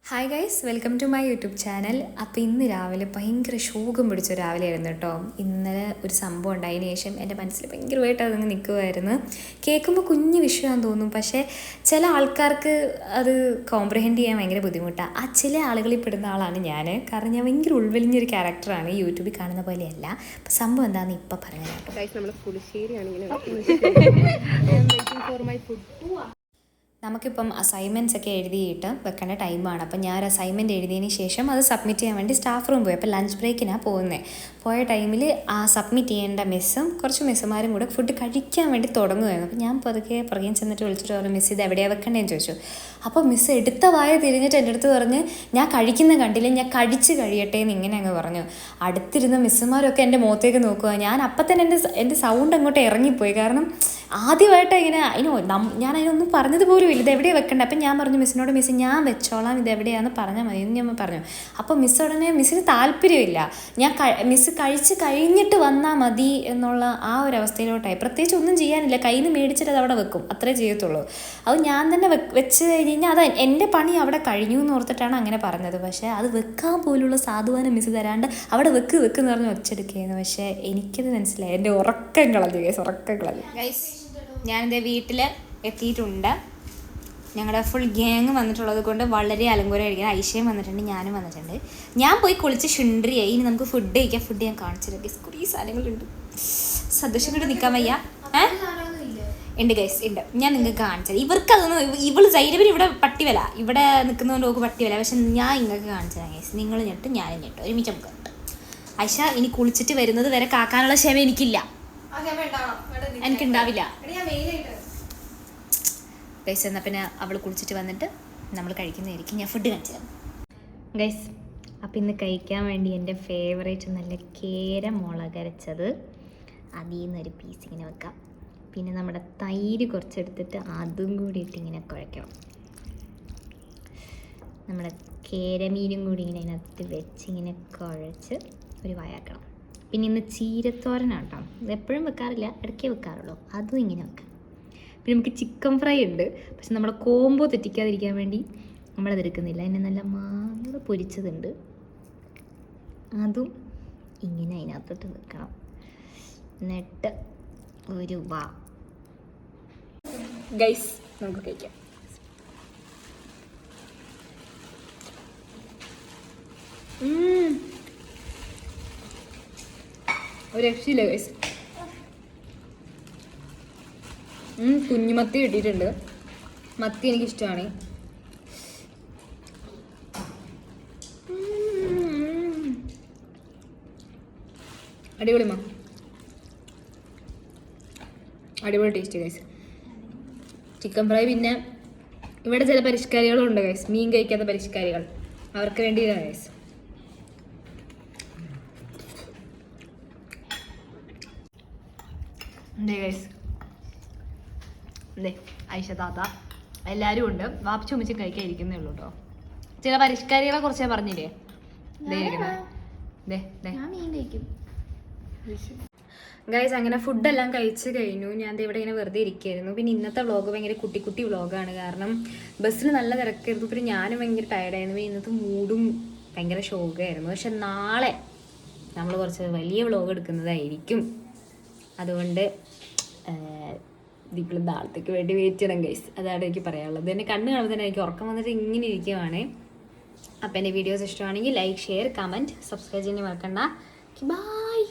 Hi guys, welcome to my YouTube channel. അപ്പോൾ ഇന്ന് രാവിലെ ഭയങ്കര ശോകം പിടിച്ച രാവിലെ ആയിരുന്നു കേട്ടോ. ഇന്നലെ ഒരു സംഭവം ഉണ്ടായതിനു ശേഷം എൻ്റെ മനസ്സിൽ ഭയങ്കരമായിട്ട് അതങ്ങ് നിൽക്കുമായിരുന്നു. കേൾക്കുമ്പോൾ കുഞ്ഞു വിഷയമാണെന്ന് തോന്നും, പക്ഷേ ചില ആൾക്കാർക്ക് അത് കോംപ്രിഹെൻഡ് ചെയ്യാൻ ഭയങ്കര ബുദ്ധിമുട്ടാണ്. ആ ചില ആളുകളിൽ പെടുന്ന ആളാണ് ഞാൻ. കാരണം ഞാൻ ഭയങ്കര ഉൾവലിഞ്ഞൊരു ക്യാരക്ടറാണ്, യൂട്യൂബിൽ കാണുന്ന പോലെയല്ല. അപ്പോൾ സംഭവം എന്താണെന്ന് ഇപ്പം പറഞ്ഞു കേട്ടോ. നമ്മൾ പുളിശ്ശേരിയാണ് ഇങ്ങനെ നമുക്കിപ്പം അസൈൻമെൻറ്റ്സ് ഒക്കെ എഴുതിയിട്ട് വെക്കേണ്ട ടൈമാണ്. അപ്പം ഞാൻ ഒരു അസൈൻമെൻറ്റ് എഴുതിയതിന് ശേഷം അത് സബ്മിറ്റ് ചെയ്യാൻ വേണ്ടി സ്റ്റാഫ് റൂം പോയി. അപ്പോൾ ലഞ്ച് ബ്രേക്കിനാണ് പോകുന്നത്. പോയ ടൈമിൽ ആ സബ്മിറ്റ് ചെയ്യേണ്ട മിസ്സും കുറച്ച് മിസ്സുമാരും കൂടെ ഫുഡ് കഴിക്കാൻ വേണ്ടി തുടങ്ങുമായിരുന്നു. അപ്പോൾ ഞാൻ പുറകെ ചെന്നിട്ട് വിളിച്ചിട്ട് പറഞ്ഞു, മിസ് ഇത് എവിടെയാണ് വെക്കേണ്ടതെന്ന് ചോദിച്ചു. അപ്പോൾ മിസ്സ് എടുത്ത വായ തിരിഞ്ഞിട്ട് എൻ്റെ അടുത്ത് പറഞ്ഞ്, ഞാൻ കഴിക്കുന്ന കണ്ടില്ല, ഞാൻ കഴിച്ച് കഴിയട്ടെ എന്ന് ഇങ്ങനെ അങ്ങ് പറഞ്ഞു. അടുത്തിരുന്ന മിസ്സുമാരൊക്കെ എൻ്റെ മുഖത്തേക്ക് നോക്കുക. ഞാൻ അപ്പം തന്നെ എൻ്റെ സൗണ്ട് അങ്ങോട്ട് ഇറങ്ങിപ്പോയി. കാരണം ആദ്യമായിട്ട് ഇങ്ങനെ ഞാൻ അതിനൊന്നും പറഞ്ഞത് പോലും ഇല്ല, ഇത് എവിടെയാണ് വെക്കണ്ടേ. അപ്പം ഞാൻ പറഞ്ഞു മിസ്സിനോട്, മിസ് ഞാൻ വെച്ചോളാം, ഇത് എവിടെയാണെന്ന് പറഞ്ഞാൽ മതി എന്ന് ഞാൻ പറഞ്ഞു. അപ്പോൾ മിസ് ഉടനെ, മിസ്സിന് താല്പര്യമില്ല, മിസ് കഴിച്ച് കഴിഞ്ഞിട്ട് വന്നാൽ മതി എന്നുള്ള ആ ഒരു അവസ്ഥയിലോട്ടായി. പ്രത്യേകിച്ച് ഒന്നും ചെയ്യാനില്ല, കയ്യിൽ നിന്ന് മേടിച്ചിട്ട് അത് അവിടെ വെക്കും, അത്രേ ചെയ്യത്തുള്ളൂ. അത് ഞാൻ തന്നെ വെച്ച് കഴിഞ്ഞാൽ അത് എൻ്റെ പണി അവിടെ കഴിഞ്ഞു എന്ന് ഓർത്തിട്ടാണ് അങ്ങനെ പറഞ്ഞത്. പക്ഷേ അത് വെക്കാൻ പോലുള്ള സാധുവാനം മിസ് തരാണ്ട് അവിടെ വെക്കെന്ന് പറഞ്ഞ് വെച്ചെടുക്കുകയായിരുന്നു. പക്ഷേ എനിക്കത് മനസ്സിലായി, എൻ്റെ ഉറക്കം കളഞ്ഞു ഗൈസ്. ഞാനെൻ്റെ വീട്ടിൽ എത്തിയിട്ടുണ്ട്. ഞങ്ങളുടെ ഫുൾ ഗ്യാങ് വന്നിട്ടുള്ളത് കൊണ്ട് വളരെ അലങ്കാരമായിരിക്കും. ഐഷയും വന്നിട്ടുണ്ട്, ഞാനും വന്നിട്ടുണ്ട്. ഞാൻ പോയി കുളിച്ച് ശുണ്ട്രിയായി. ഇനി നമുക്ക് ഫുഡ് കഴിക്കാം. ഫുഡ് ഞാൻ കാണിച്ചിട്ടുണ്ട് ഗൈസ്. കുറേ സാധനങ്ങളുണ്ട്, സന്തോഷം കൊണ്ട് നിൽക്കാൻ വയ്യ. ഉണ്ട് ഗൈസ്, ഉണ്ട്. ഞാൻ നിങ്ങൾക്ക് കാണിച്ചത്. ഇവർക്കതൊന്നും, ഇവള് സൈരവര് ഇവിടെ പട്ടിവല, ഇവിടെ നിൽക്കുന്നതുകൊണ്ട് നോക്ക് പട്ടിവല. പക്ഷെ ഞാൻ നിങ്ങൾക്ക് കാണിച്ചതാണ് ഗൈസ്. നിങ്ങൾ ഞെട്ടും ഞാനും ഞെട്ടും, ഒരുമിച്ച് നമുക്ക് കേട്ടോ. ഐഷ ഇനി കുളിച്ചിട്ട് വരുന്നത് വരെ കാക്കാനുള്ള ക്ഷമ എനിക്കില്ല, എനിക്കുണ്ടാവില്ല ഗൈസ്. എന്നാൽ പിന്നെ അവൾ കുളിച്ചിട്ട് വന്നിട്ട് നമ്മൾ കഴിക്കുന്നതായിരിക്കും. ഞാൻ ഫുഡ് കാണിച്ചു തരാം ഗൈസ്. അപ്പം ഇന്ന് കഴിക്കാൻ വേണ്ടി എൻ്റെ ഫേവറേറ്റ് നല്ല കേര മുളകരച്ചത്, അതിൽ നിന്നൊരു പീസ് ഇങ്ങനെ വെക്കാം. പിന്നെ നമ്മുടെ തൈര് കുറച്ചെടുത്തിട്ട് അതും കൂടി ഇട്ട് ഇങ്ങനെ കുഴക്കണം. നമ്മുടെ കേരമീനും കൂടി ഇങ്ങനെ അതിനകത്ത് വെച്ച് ഇങ്ങനെ കുഴച്ച് ഒരു വായാക്കണം. പിന്നെ ഇന്ന് ചീരത്തോരനാണ് കേട്ടോ. ഇത് എപ്പോഴും വെക്കാറില്ല, ഇടയ്ക്കേ വെക്കാറുള്ളൂ. അതും ഇങ്ങനെ വെക്കാം. പിന്നെ നമുക്ക് ചിക്കൻ ഫ്രൈ ഉണ്ട്, പക്ഷെ നമ്മുടെ കോമ്പോ തെറ്റിക്കാതിരിക്കാൻ വേണ്ടി നമ്മളത് എടുക്കുന്നില്ല. അതിന് നല്ല മാങ്ങ പൊരിച്ചതുണ്ട്, അതും ഇങ്ങനെ അതിനകത്തോട്ട് വെക്കണം. എന്നിട്ട് ഒരു വാ ഗൈസ്, നമുക്ക് കഴിക്കാം. ഒരു രക്ഷയില്ല ഗൈസ്. കുഞ്ഞുമത്തി കിട്ടിയിട്ടുണ്ട്. മത്തി എനിക്കിഷ്ടമാണ്. അടിപൊളിമാ, അടിപൊളി ടേസ്റ്റ് ഗൈസ്. Chicken fry. പിന്നെ ഇവിടെ ചില പരിഷ്കാരികളും ഉണ്ട് ഗൈസ്, മീൻ കഴിക്കാത്ത പരിഷ്കാരികൾ, അവർക്ക് വേണ്ടിയിട്ടാണ് ഗൈസ്. എന്തേ ഗൈസ്, അതെ ഐഷ താത്ത എല്ലാവരും ഉണ്ട്. വാപ്പിച്ചു ഉമ്മിച്ചും കഴിക്കാൻ ഇരിക്കുന്നേ ഉള്ളൂ കേട്ടോ. ചില പരിഷ്കാരികളെ കുറിച്ച് ഞാൻ പറഞ്ഞില്ലേ, ഗൈസ്. അങ്ങനെ ഫുഡെല്ലാം കഴിച്ച് കഴിഞ്ഞു. ഞാൻ ഇവിടെ ഇങ്ങനെ വെറുതെ ഇരിക്കുകയായിരുന്നു. പിന്നെ ഇന്നത്തെ വ്ളോഗ് ഭയങ്കര കുട്ടി വ്ളോഗാണ്. കാരണം ബസ്സിൽ നല്ല തിരക്കായിരുന്നു. പിന്നെ ഞാനും ഭയങ്കര ടയർഡായിരുന്നു. ഇന്നത്തെ മൂഡും ഭയങ്കര ശോകമായിരുന്നു. പക്ഷെ നാളെ നമ്മൾ കുറച്ച് വലിയ വ്ളോഗ് എടുക്കുന്നതായിരിക്കും. അതുകൊണ്ട് ഇപ്പോൾ നാളത്തേക്ക് വേണ്ടി വെയിറ്റ് ചെയ്യണം ഗൈസ്. അതാണ് എനിക്ക് പറയാനുള്ളത്. എന്നെ കണ്ണ് കാണുമ്പോൾ തന്നെ എനിക്ക് ഉറക്കം വന്നിട്ട് ഇങ്ങനെ ഇരിക്കുവാണ്. അപ്പോൾ എൻ്റെ വീഡിയോസ് ഇഷ്ടമാണെങ്കിൽ ലൈക്ക്, ഷെയർ, കമൻറ്റ്, സബ്സ്ക്രൈബ് ചെയ്യാൻ മറക്കണ്ട. ബൈ.